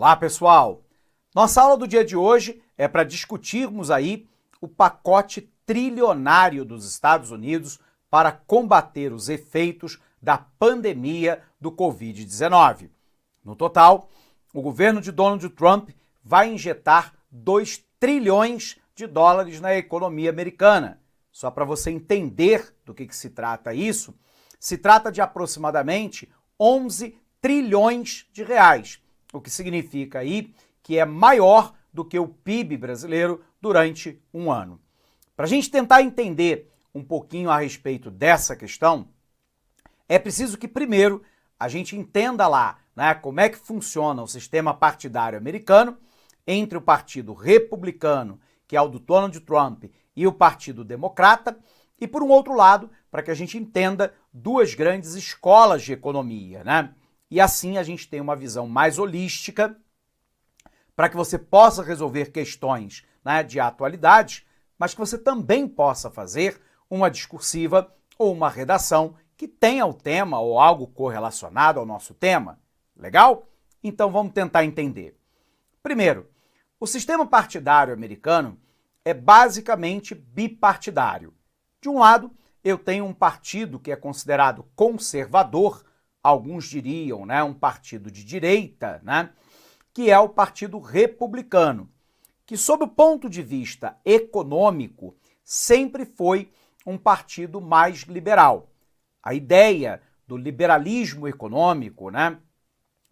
Olá, pessoal! Nossa aula do dia de hoje é para discutirmos aí o pacote trilionário dos Estados Unidos para combater os efeitos da pandemia do Covid-19. No total, o governo de Donald Trump vai injetar 2 trilhões de dólares na economia americana. Só para você entender do que se trata isso, se trata de aproximadamente 11 trilhões de reais, o que significa aí que é maior do que o PIB brasileiro durante um ano. Para a gente tentar entender um pouquinho a respeito dessa questão, é preciso que primeiro a gente entenda lá, né, como é que funciona o sistema partidário americano entre o Partido Republicano, que é o do Donald Trump, e o Partido Democrata, e por um outro lado, para que a gente entenda duas grandes escolas de economia, né? E assim a gente tem uma visão mais holística para que você possa resolver questões, né, de atualidade, mas que você também possa fazer uma discursiva ou uma redação que tenha o tema ou algo correlacionado ao nosso tema. Legal? Então vamos tentar entender. Primeiro, o sistema partidário americano é basicamente bipartidário. De um lado, eu tenho um partido que é considerado conservador, alguns diriam, né, um partido de direita, né, que é o Partido Republicano, que sob o ponto de vista econômico sempre foi um partido mais liberal. A ideia do liberalismo econômico, né,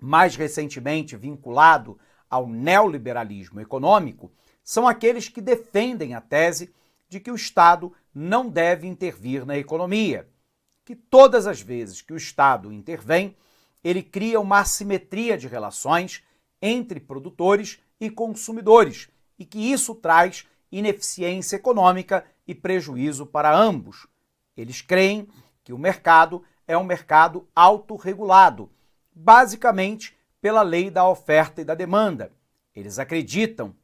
mais recentemente vinculado ao neoliberalismo econômico, são aqueles que defendem a tese de que o Estado não deve intervir na economia, que todas as vezes que o Estado intervém, ele cria uma assimetria de relações entre produtores e consumidores, e que isso traz ineficiência econômica e prejuízo para ambos. Eles creem que o mercado é um mercado autorregulado, basicamente pela lei da oferta e da demanda. Eles acreditam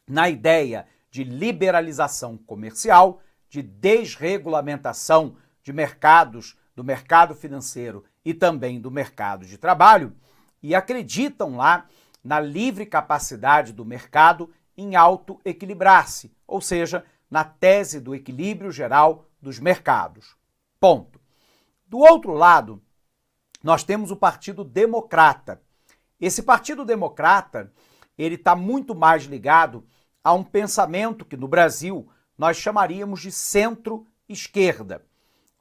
na ideia de liberalização comercial, de desregulamentação de mercados, do mercado financeiro e também do mercado de trabalho, e acreditam lá na livre capacidade do mercado em auto-equilibrar-se, ou seja, na tese do equilíbrio geral dos mercados. Ponto. Do outro lado, nós temos o Partido Democrata. Esse Partido Democrata, ele está muito mais ligado a um pensamento que no Brasil nós chamaríamos de centro-esquerda.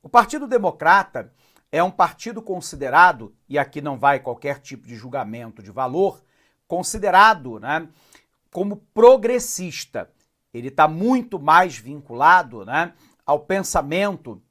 O Partido Democrata é um partido considerado, e aqui não vai qualquer tipo de julgamento de valor, considerado, né, como progressista. Ele está muito mais vinculado, né, ao pensamento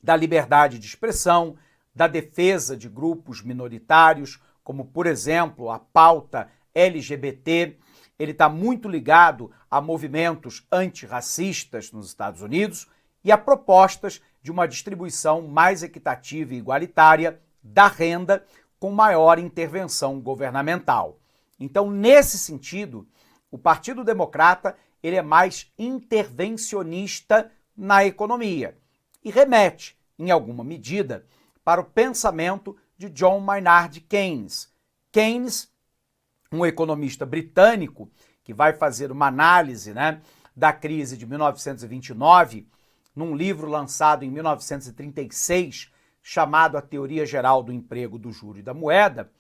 da liberdade de expressão, da defesa de grupos minoritários, como, por exemplo, a pauta LGBT. Ele está muito ligado a movimentos antirracistas nos Estados Unidos e a propostas de uma distribuição mais equitativa e igualitária da renda com maior intervenção governamental. Então, nesse sentido, o Partido Democrata ele é mais intervencionista na economia e remete, em alguma medida, para o pensamento de John Maynard Keynes. Keynes, um economista britânico que vai fazer uma análise, né, da crise de 1929, num livro lançado em 1936, chamado A Teoria Geral do Emprego, do Juro e da Moeda,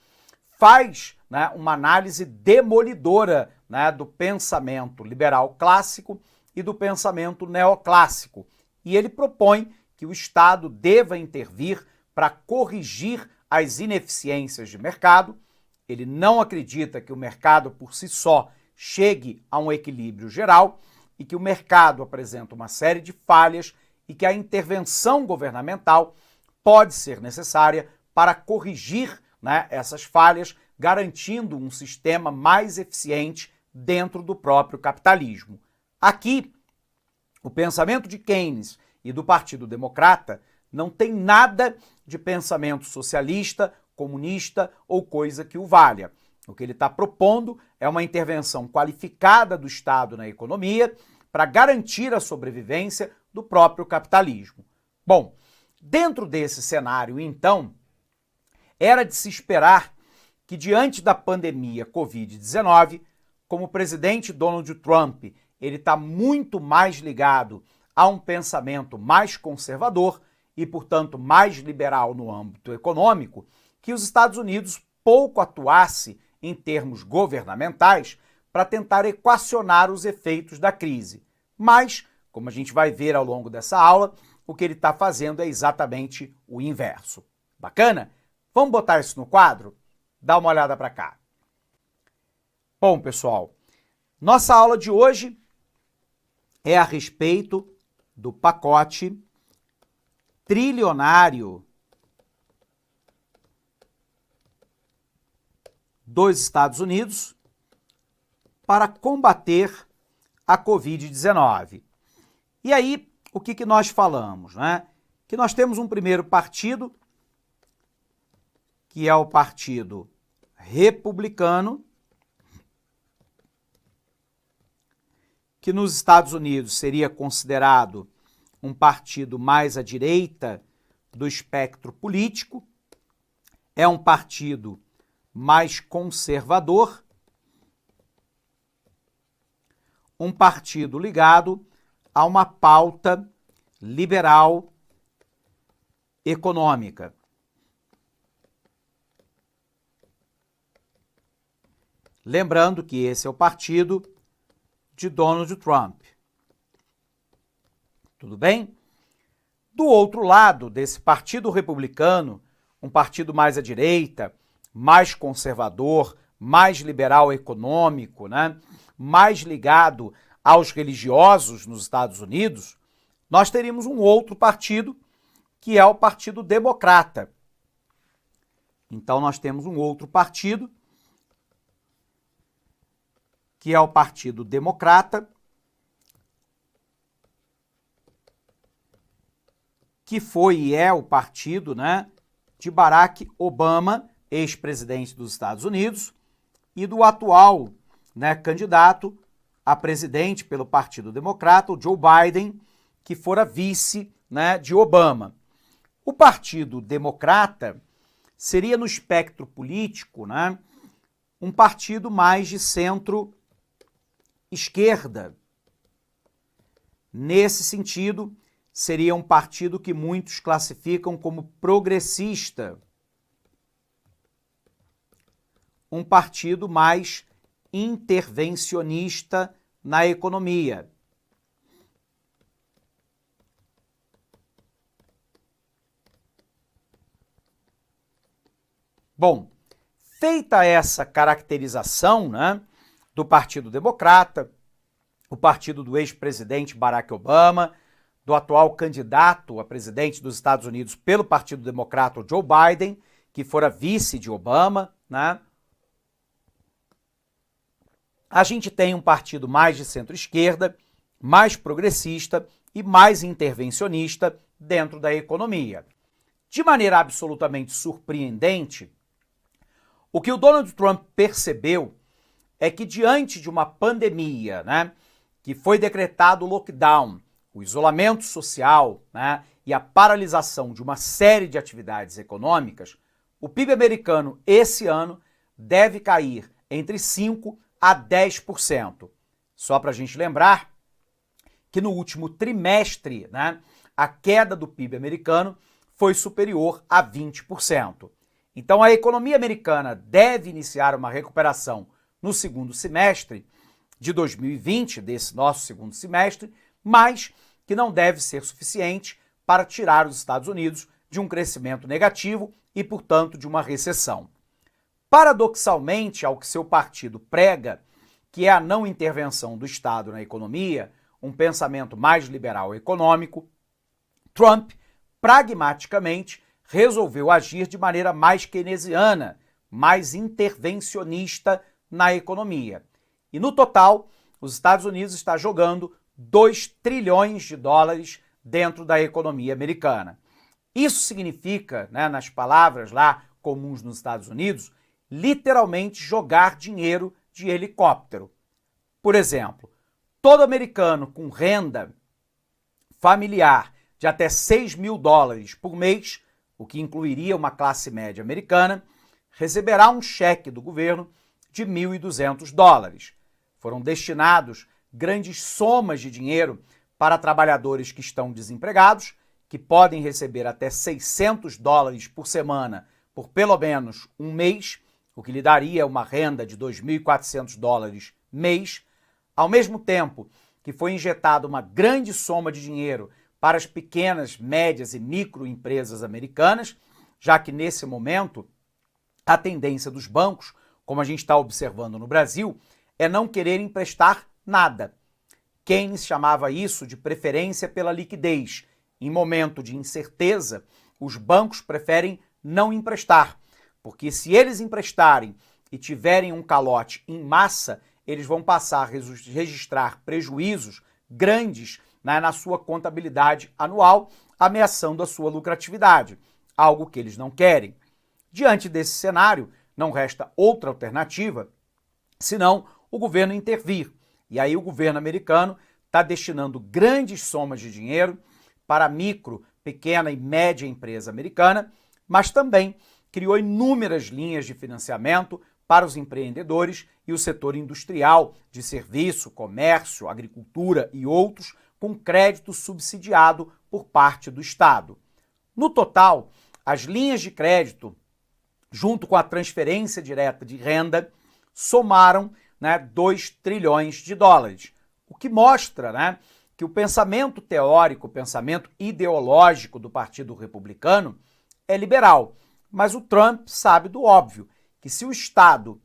faz, né, uma análise demolidora, né, do pensamento liberal clássico e do pensamento neoclássico. E ele propõe que o Estado deva intervir para corrigir as ineficiências de mercado. Ele não acredita que o mercado por si só chegue a um equilíbrio geral e que o mercado apresenta uma série de falhas e que a intervenção governamental pode ser necessária para corrigir, né, essas falhas, garantindo um sistema mais eficiente dentro do próprio capitalismo. Aqui, o pensamento de Keynes e do Partido Democrata não tem nada de pensamento socialista, comunista ou coisa que o valha. O que ele está propondo é uma intervenção qualificada do Estado na economia para garantir a sobrevivência do próprio capitalismo. Bom, dentro desse cenário, então, era de se esperar que diante da pandemia Covid-19, como o presidente Donald Trump, ele está muito mais ligado a um pensamento mais conservador e, portanto, mais liberal no âmbito econômico, que os Estados Unidos pouco atuasse em termos governamentais para tentar equacionar os efeitos da crise. Mas, como a gente vai ver ao longo dessa aula, o que ele está fazendo é exatamente o inverso. Bacana? Vamos botar isso no quadro? Dá uma olhada para cá. Bom, pessoal, nossa aula de hoje é a respeito do pacote trilionário dos Estados Unidos para combater a Covid-19. E aí, o que nós falamos, né? Que nós temos um primeiro partido, que é o Partido Republicano, que nos Estados Unidos seria considerado um partido mais à direita do espectro político, é um partido mais conservador, um partido ligado a uma pauta liberal econômica. Lembrando que esse é o partido de Donald Trump. Tudo bem? Do outro lado desse partido republicano, um partido mais à direita, mais conservador, mais liberal econômico, né? Mais ligado aos religiosos nos Estados Unidos, nós teríamos um outro partido, que é o Partido Democrata. Então nós temos um outro partido, que é o Partido Democrata, que foi e é o partido, né, de Barack Obama, ex-presidente dos Estados Unidos, e do atual, né, candidato a presidente pelo Partido Democrata, o Joe Biden, que fora vice, né, de Obama. O Partido Democrata seria, no espectro político, né, um partido mais de centro-esquerda. Nesse sentido, seria um partido que muitos classificam como progressista. Um partido mais intervencionista na economia. Bom, feita essa caracterização, né, do Partido Democrata, o partido do ex-presidente Barack Obama, do atual candidato a presidente dos Estados Unidos pelo Partido Democrata, o Joe Biden, que fora vice de Obama, né? A gente tem um partido mais de centro-esquerda, mais progressista e mais intervencionista dentro da economia. De maneira absolutamente surpreendente, o que o Donald Trump percebeu é que diante de uma pandemia, né, que foi decretado o lockdown, o isolamento social, né, e a paralisação de uma série de atividades econômicas, o PIB americano esse ano deve cair entre 5% a 10%. Só para a gente lembrar que no último trimestre, né, a queda do PIB americano foi superior a 20%. Então a economia americana deve iniciar uma recuperação no segundo semestre de 2020, desse nosso segundo semestre, mas que não deve ser suficiente para tirar os Estados Unidos de um crescimento negativo e, portanto, de uma recessão. Paradoxalmente, ao que seu partido prega, que é a não intervenção do Estado na economia, um pensamento mais liberal econômico, Trump, pragmaticamente, resolveu agir de maneira mais keynesiana, mais intervencionista na economia. E no total, os Estados Unidos está jogando 2 trilhões de dólares dentro da economia americana. Isso significa, né, nas palavras lá comuns nos Estados Unidos, literalmente jogar dinheiro de helicóptero. Por exemplo, todo americano com renda familiar de até $6.000 por mês, o que incluiria uma classe média americana, receberá um cheque do governo de $1.200. Foram destinados grandes somas de dinheiro para trabalhadores que estão desempregados, que podem receber até $600 por semana por pelo menos um mês, o que lhe daria uma renda de $2.400 mês, ao mesmo tempo que foi injetada uma grande soma de dinheiro para as pequenas, médias e microempresas americanas, já que nesse momento a tendência dos bancos, como a gente está observando no Brasil, é não querer emprestar nada. Keynes chamava isso de preferência pela liquidez. Em momento de incerteza, os bancos preferem não emprestar, porque se eles emprestarem e tiverem um calote em massa, eles vão passar a registrar prejuízos grandes, né, na sua contabilidade anual, ameaçando a sua lucratividade, algo que eles não querem. Diante desse cenário, não resta outra alternativa senão o governo intervir. E aí o governo americano está destinando grandes somas de dinheiro para a micro, pequena e média empresa americana, mas também criou inúmeras linhas de financiamento para os empreendedores e o setor industrial de serviço, comércio, agricultura e outros, com crédito subsidiado por parte do Estado. No total, as linhas de crédito, junto com a transferência direta de renda, somaram, né, $2 trilhões, o que mostra, né, que o pensamento teórico, o pensamento ideológico do Partido Republicano é liberal, mas o Trump sabe do óbvio, que se o Estado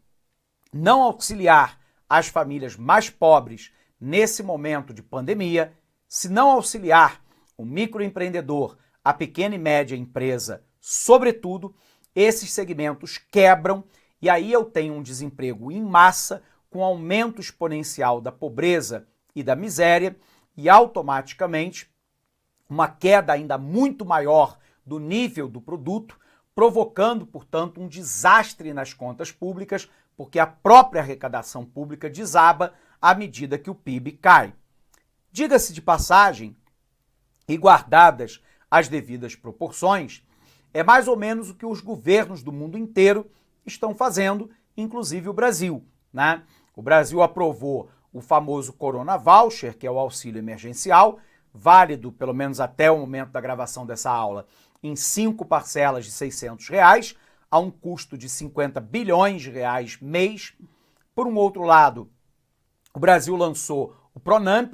não auxiliar as famílias mais pobres nesse momento de pandemia, se não auxiliar o microempreendedor, a pequena e média empresa, sobretudo, esses segmentos quebram e aí eu tenho um desemprego em massa, com aumento exponencial da pobreza e da miséria e automaticamente uma queda ainda muito maior do nível do produto, provocando, portanto, um desastre nas contas públicas, porque a própria arrecadação pública desaba à medida que o PIB cai. Diga-se de passagem, e guardadas as devidas proporções, é mais ou menos o que os governos do mundo inteiro estão fazendo, inclusive o Brasil, né? O Brasil aprovou o famoso Corona Voucher, que é o auxílio emergencial, válido, pelo menos até o momento da gravação dessa aula, em 5 parcelas de R$600, a um custo de R$50 bilhões mês. Por um outro lado, o Brasil lançou o Pronamp,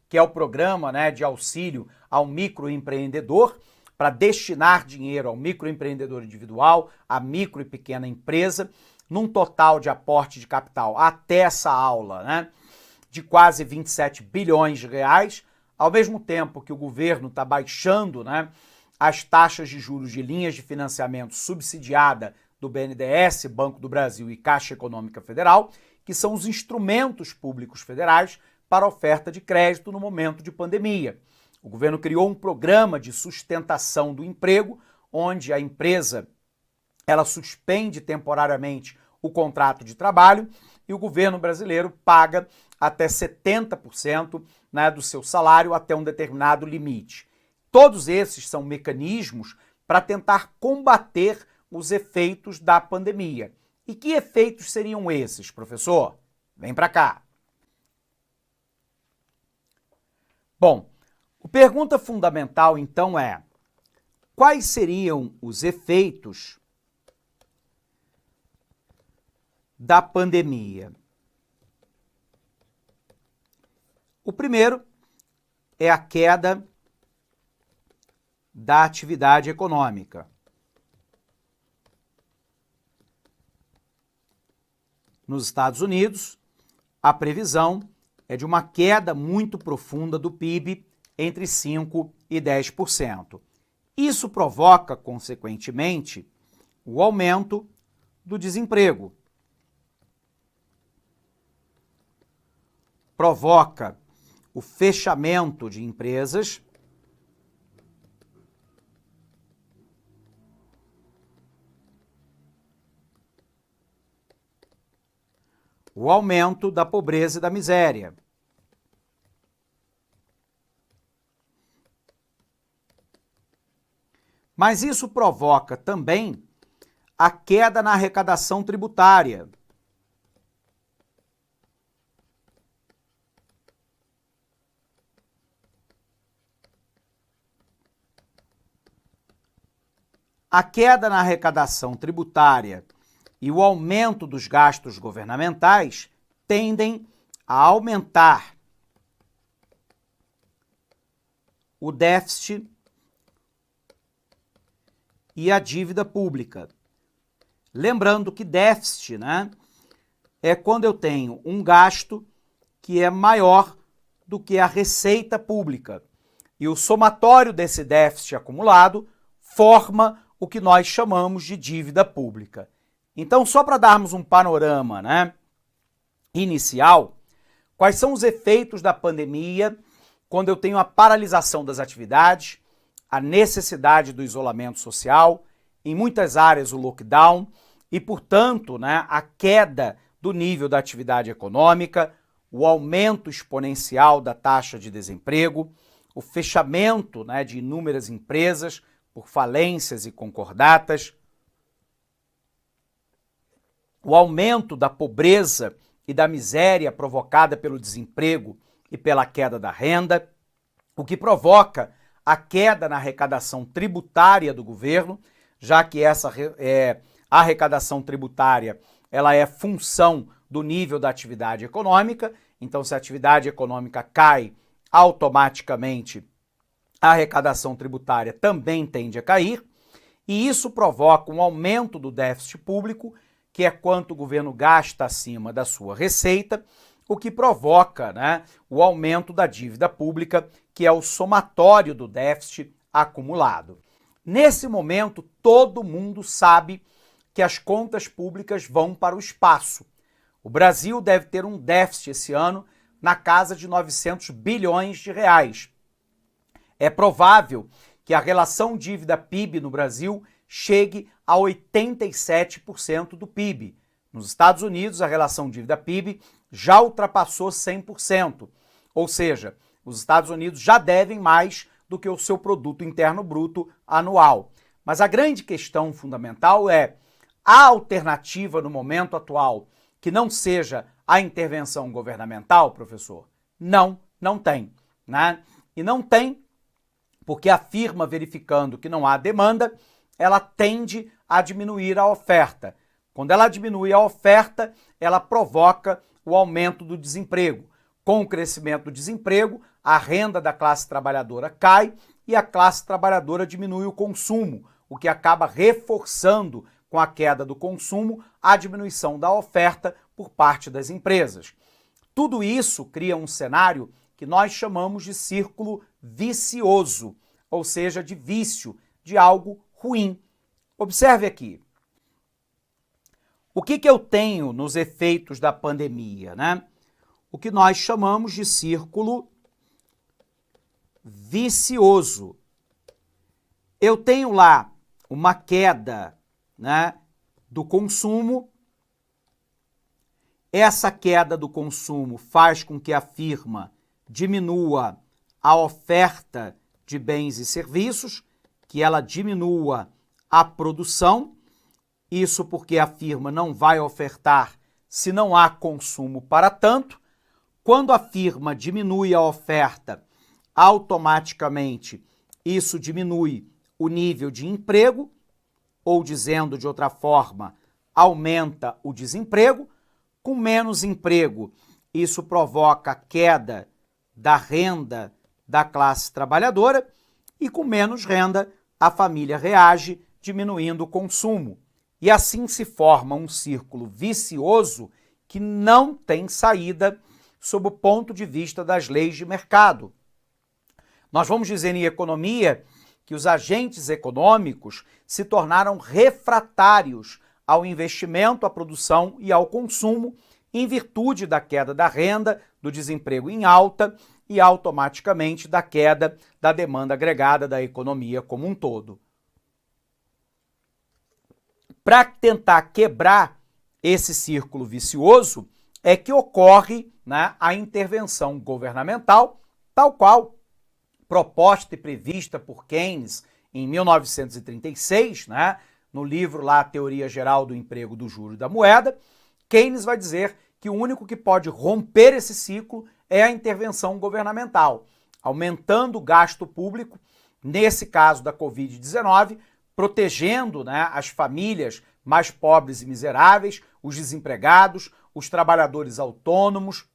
que é o programa, né, de auxílio ao microempreendedor, para destinar dinheiro ao microempreendedor individual, à micro e pequena empresa, num total de aporte de capital até essa aula, né, de quase R$27 bilhões, ao mesmo tempo que o governo está baixando, né, as taxas de juros de linhas de financiamento subsidiada do BNDES, Banco do Brasil e Caixa Econômica Federal, que são os instrumentos públicos federais para a oferta de crédito no momento de pandemia. O governo criou um programa de sustentação do emprego, onde a empresa ela suspende temporariamente o contrato de trabalho e o governo brasileiro paga até 70%, né, do seu salário até um determinado limite. Todos esses são mecanismos para tentar combater os efeitos da pandemia. E que efeitos seriam esses, professor? Vem para cá. Bom, a pergunta fundamental então é: quais seriam os efeitos da pandemia? O primeiro é a queda da atividade econômica. Nos Estados Unidos, a previsão é de uma queda muito profunda do PIB, entre 5% e 10%. Isso provoca, consequentemente, o aumento do desemprego. Provoca o fechamento de empresas, o aumento da pobreza e da miséria. Mas isso provoca também a queda na arrecadação tributária. A queda na arrecadação tributária e o aumento dos gastos governamentais tendem a aumentar o déficit e a dívida pública. Lembrando que déficit, né, é quando eu tenho um gasto que é maior do que a receita pública. E o somatório desse déficit acumulado forma o que nós chamamos de dívida pública. Então, só para darmos um panorama, né, inicial, quais são os efeitos da pandemia quando eu tenho a paralisação das atividades, a necessidade do isolamento social, em muitas áreas o lockdown e, portanto, né, a queda do nível da atividade econômica, o aumento exponencial da taxa de desemprego, o fechamento, né, de inúmeras empresas por falências e concordatas, o aumento da pobreza e da miséria provocada pelo desemprego e pela queda da renda, o que provoca a queda na arrecadação tributária do governo, já que essa arrecadação tributária ela é função do nível da atividade econômica. Então, se a atividade econômica cai, automaticamente a arrecadação tributária também tende a cair, e isso provoca um aumento do déficit público, que é quanto o governo gasta acima da sua receita, o que provoca, né, o aumento da dívida pública, que é o somatório do déficit acumulado. Nesse momento, todo mundo sabe que as contas públicas vão para o espaço. O Brasil deve ter um déficit esse ano na casa de 900 bilhões de reais. É provável que a relação dívida-PIB no Brasil chegue a 87% do PIB. Nos Estados Unidos, a relação dívida-PIB já ultrapassou 100%. Ou seja, os Estados Unidos já devem mais do que o seu produto interno bruto anual. Mas a grande questão fundamental é: a alternativa no momento atual que não seja a intervenção governamental, professor? Não tem, né? E não tem porque a firma, verificando que não há demanda, ela tende a diminuir a oferta. Quando ela diminui a oferta, ela provoca o aumento do desemprego. Com o crescimento do desemprego, a renda da classe trabalhadora cai e a classe trabalhadora diminui o consumo, o que acaba reforçando, com a queda do consumo, a diminuição da oferta por parte das empresas. Tudo isso cria um cenário que nós chamamos de círculo vicioso, ou seja, de vício, de algo ruim. Observe aqui. O que eu tenho nos efeitos da pandemia, né? O que nós chamamos de círculo vicioso. Eu tenho lá uma queda, né, do consumo. Essa queda do consumo faz com que a firma diminua a oferta de bens e serviços, que ela diminua a produção. Isso porque a firma não vai ofertar se não há consumo para tanto. Quando a firma diminui a oferta, automaticamente isso diminui o nível de emprego, ou dizendo de outra forma, aumenta o desemprego. Com menos emprego, isso provoca queda da renda da classe trabalhadora e com menos renda, a família reage, diminuindo o consumo. E assim se forma um círculo vicioso que não tem saída sob o ponto de vista das leis de mercado. Nós vamos dizer em economia que os agentes econômicos se tornaram refratários ao investimento, à produção e ao consumo, em virtude da queda da renda, do desemprego em alta e automaticamente da queda da demanda agregada da economia como um todo. Para tentar quebrar esse círculo vicioso é que ocorre, né, a intervenção governamental, tal qual proposta e prevista por Keynes em 1936, né, no livro lá, Teoria Geral do Emprego, do Juro e da Moeda, Keynes vai dizer que o único que pode romper esse ciclo é a intervenção governamental, aumentando o gasto público, nesse caso da Covid-19, protegendo, né, as famílias mais pobres e miseráveis, os desempregados, os trabalhadores autônomos,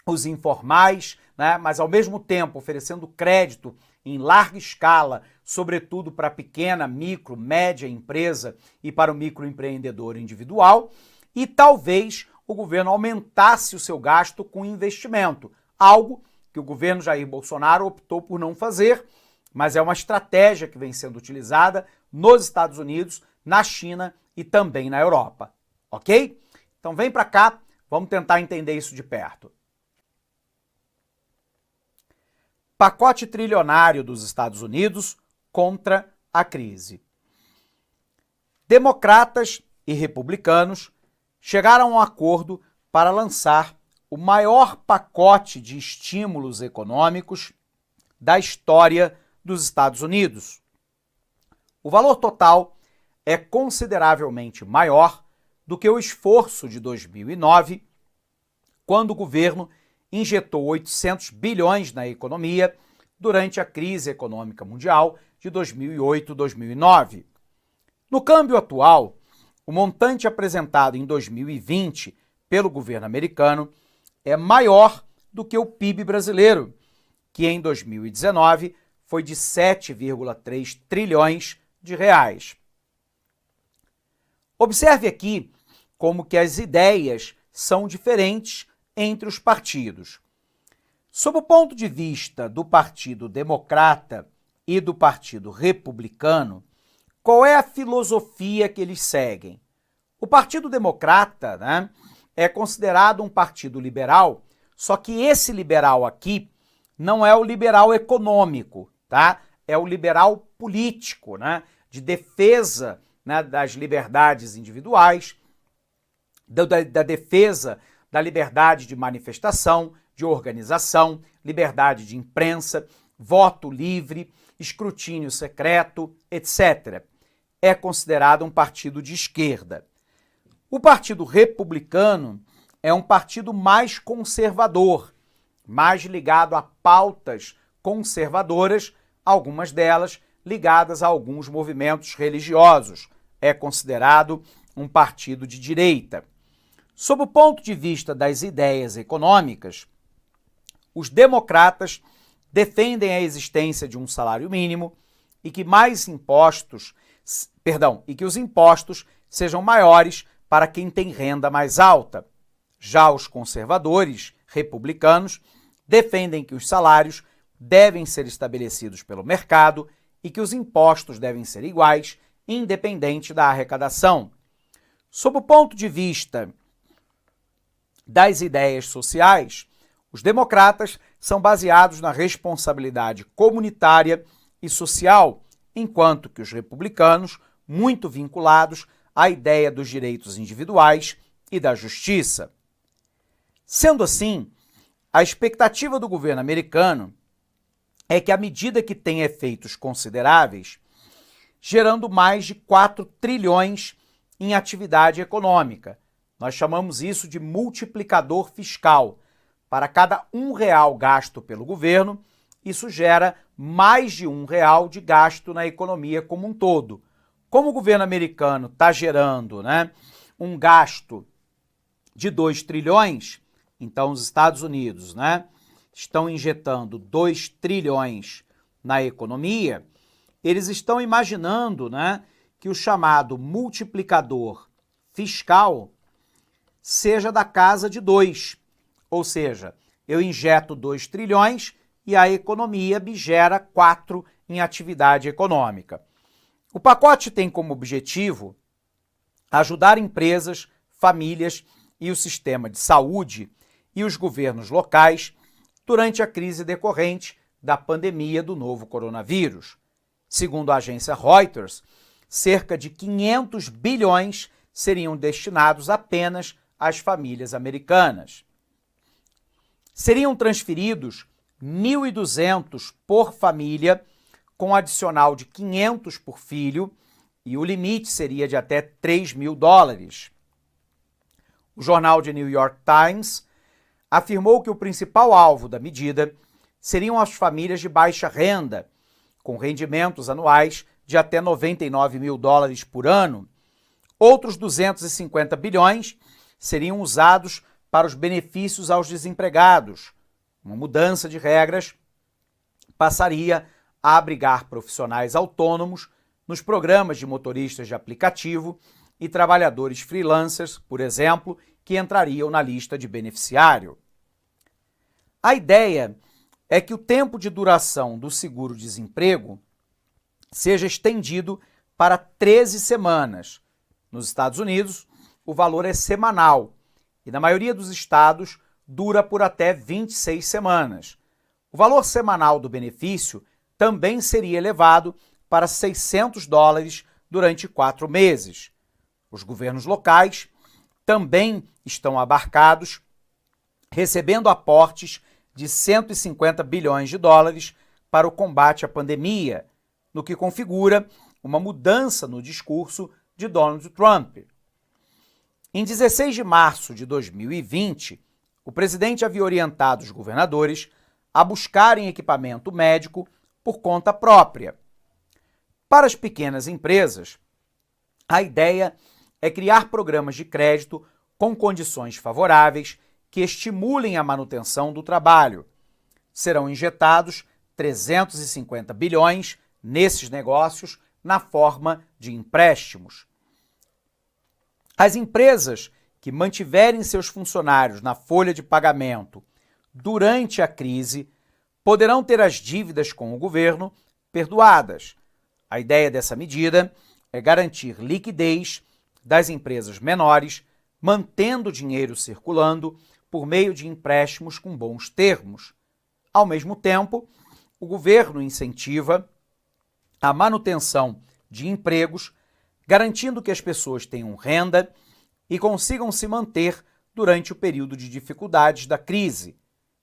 os informais, né, mas ao mesmo tempo oferecendo crédito em larga escala, sobretudo para a pequena, micro, média empresa e para o microempreendedor individual, e talvez o governo aumentasse o seu gasto com investimento, algo que o governo Jair Bolsonaro optou por não fazer, mas é uma estratégia que vem sendo utilizada nos Estados Unidos, na China e também na Europa, ok? Então vem para cá, vamos tentar entender isso de perto. Pacote trilionário dos Estados Unidos contra a crise. Democratas e republicanos chegaram a um acordo para lançar o maior pacote de estímulos econômicos da história dos Estados Unidos. O valor total é consideravelmente maior do que o esforço de 2009, quando o governo injetou 800 bilhões na economia durante a crise econômica mundial de 2008-2009. No câmbio atual, o montante apresentado em 2020 pelo governo americano é maior do que o PIB brasileiro, que em 2019 foi de 7,3 trilhões de reais. Observe aqui como que as ideias são diferentes entre os partidos. Sob o ponto de vista do Partido Democrata e do Partido Republicano, qual é a filosofia que eles seguem? O Partido Democrata, né, é considerado um partido liberal, só que esse liberal aqui não é o liberal econômico, tá? É o liberal político, né, de defesa, né, das liberdades individuais, da defesa da liberdade de manifestação, de organização, liberdade de imprensa, voto livre, escrutínio secreto, etc. É considerado um partido de esquerda. O Partido Republicano é um partido mais conservador, mais ligado a pautas conservadoras, algumas delas ligadas a alguns movimentos religiosos. É considerado um partido de direita. Sob o ponto de vista das ideias econômicas, os democratas defendem a existência de um salário mínimo e que os impostos sejam maiores para quem tem renda mais alta. Já os conservadores republicanos defendem que os salários devem ser estabelecidos pelo mercado e que os impostos devem ser iguais, independente da arrecadação. Sob o ponto de vista das ideias sociais, os democratas são baseados na responsabilidade comunitária e social, enquanto que os republicanos, muito vinculados à ideia dos direitos individuais e da justiça. Sendo assim, a expectativa do governo americano é que, à medida que tem efeitos consideráveis, gerando mais de 4 trilhões em atividade econômica. Nós chamamos isso de multiplicador fiscal. Para cada R$1 gasto pelo governo, isso gera mais de R$1 de gasto na economia como um todo. Como o governo americano está gerando, né, um gasto de 2 trilhões, então os Estados Unidos, né, estão injetando 2 trilhões na economia, eles estão imaginando, né, que o chamado multiplicador fiscal seja da casa de 2. Ou seja, eu injeto 2 trilhões e a economia me gera 4 em atividade econômica. O pacote tem como objetivo ajudar empresas, famílias e o sistema de saúde e os governos locais durante a crise decorrente da pandemia do novo coronavírus. Segundo a agência Reuters, cerca de 500 bilhões seriam destinados apenas às famílias americanas. Seriam transferidos 1.200 por família, com adicional de 500 por filho e o limite seria de até 3 mil dólares. O jornal The New York Times afirmou que o principal alvo da medida seriam as famílias de baixa renda, com rendimentos anuais de até 99 mil dólares por ano. Outros 250 bilhões seriam usados para os benefícios aos desempregados. Uma mudança de regras passaria a abrigar profissionais autônomos nos programas de motoristas de aplicativo e trabalhadores freelancers, por exemplo, que entrariam na lista de beneficiário. A ideia é que o tempo de duração do seguro-desemprego seja estendido para 13 semanas. Nos Estados Unidos, o valor é semanal e, na maioria dos estados, dura por até 26 semanas. O valor semanal do benefício também seria elevado para 600 dólares durante 4 meses. Os governos locais também estão abarcados, recebendo aportes de 150 bilhões de dólares para o combate à pandemia, no que configura uma mudança no discurso de Donald Trump. Em 16 de março de 2020, o presidente havia orientado os governadores a buscarem equipamento médico por conta própria. Para as pequenas empresas, a ideia é criar programas de crédito com condições favoráveis que estimulem a manutenção do trabalho. Serão injetados 350 bilhões nesses negócios na forma de empréstimos. As empresas que mantiverem seus funcionários na folha de pagamento durante a crise poderão ter as dívidas com o governo perdoadas. A ideia dessa medida é garantir liquidez das empresas menores, mantendo o dinheiro circulando por meio de empréstimos com bons termos. Ao mesmo tempo, o governo incentiva a manutenção de empregos, garantindo que as pessoas tenham renda e consigam se manter durante o período de dificuldades da crise.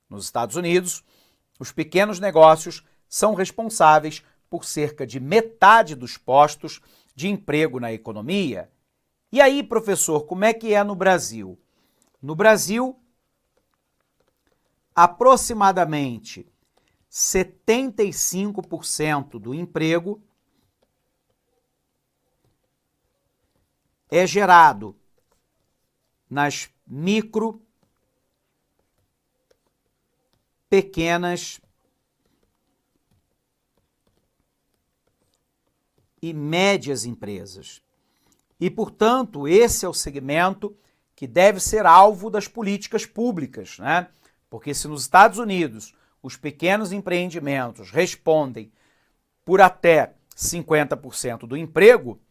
Nos Estados Unidos, os pequenos negócios são responsáveis por cerca de metade dos postos de emprego na economia. E aí, professor, como é que é no Brasil? No Brasil, aproximadamente 75% do emprego é gerado nas micro, pequenas e médias empresas. E, portanto, esse é o segmento que deve ser alvo das políticas públicas, né? Porque se nos Estados Unidos os pequenos empreendimentos respondem por até 50% do emprego,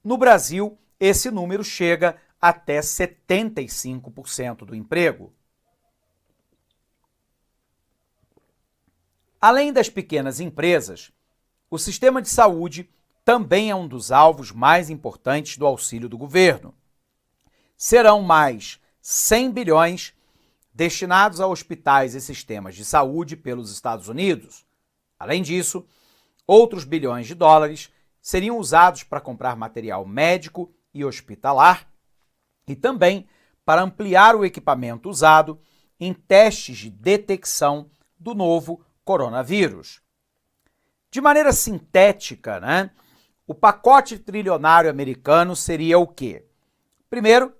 no Brasil esse número chega até 75% do emprego. Além das pequenas empresas, o sistema de saúde também é um dos alvos mais importantes do auxílio do governo. Serão mais 100 bilhões destinados a hospitais e sistemas de saúde pelos Estados Unidos. Além disso, outros bilhões de dólares seriam usados para comprar material médico e hospitalar e também para ampliar o equipamento usado em testes de detecção do novo coronavírus. De maneira sintética, né, o pacote trilionário americano seria o quê? Primeiro,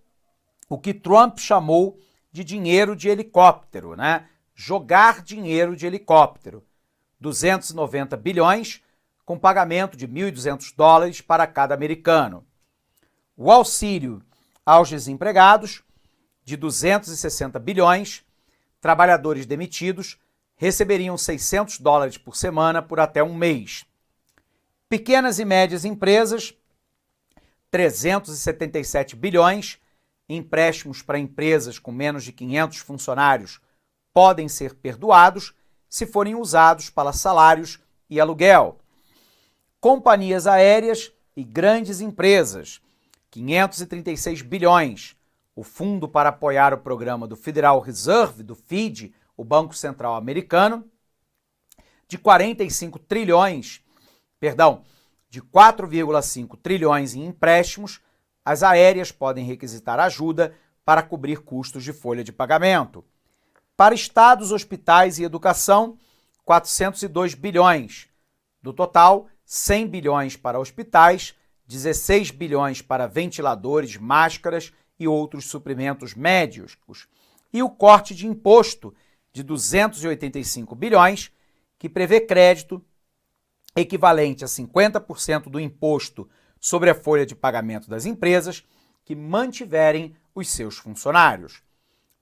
o que Trump chamou de dinheiro de helicóptero, né? Jogar dinheiro de helicóptero. 290 bilhões com pagamento de 1.200 dólares para cada americano. O auxílio aos desempregados, de 260 bilhões, trabalhadores demitidos receberiam 600 dólares por semana por até um mês. Pequenas e médias empresas, 377 bilhões, empréstimos para empresas com menos de 500 funcionários podem ser perdoados se forem usados para salários e aluguel. Companhias aéreas e grandes empresas, 536 bilhões. O fundo para apoiar o programa do Federal Reserve, do FED, o Banco Central Americano, de 45 trilhões, de 4,5 trilhões em empréstimos, as aéreas podem requisitar ajuda para cobrir custos de folha de pagamento. Para estados, hospitais e educação, 402 bilhões. Do total, 100 bilhões para hospitais, 16 bilhões para ventiladores, máscaras e outros suprimentos médicos. E o corte de imposto de 285 bilhões, que prevê crédito equivalente a 50% do imposto sobre a folha de pagamento das empresas que mantiverem os seus funcionários.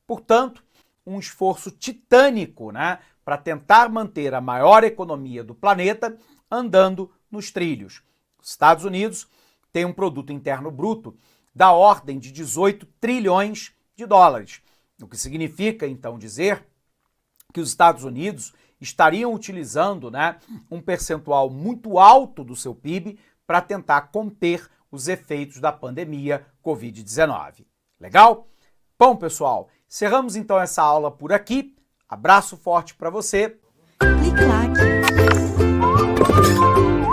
Portanto, um esforço titânico, para tentar manter a maior economia do planeta andando nos trilhos. Os Estados Unidos têm um produto interno bruto da ordem de 18 trilhões de dólares, o que significa, então, dizer que os Estados Unidos estariam utilizando um percentual muito alto do seu PIB para tentar conter os efeitos da pandemia Covid-19. Legal? Bom, pessoal, encerramos então essa aula por aqui. Abraço forte para você. Clique like.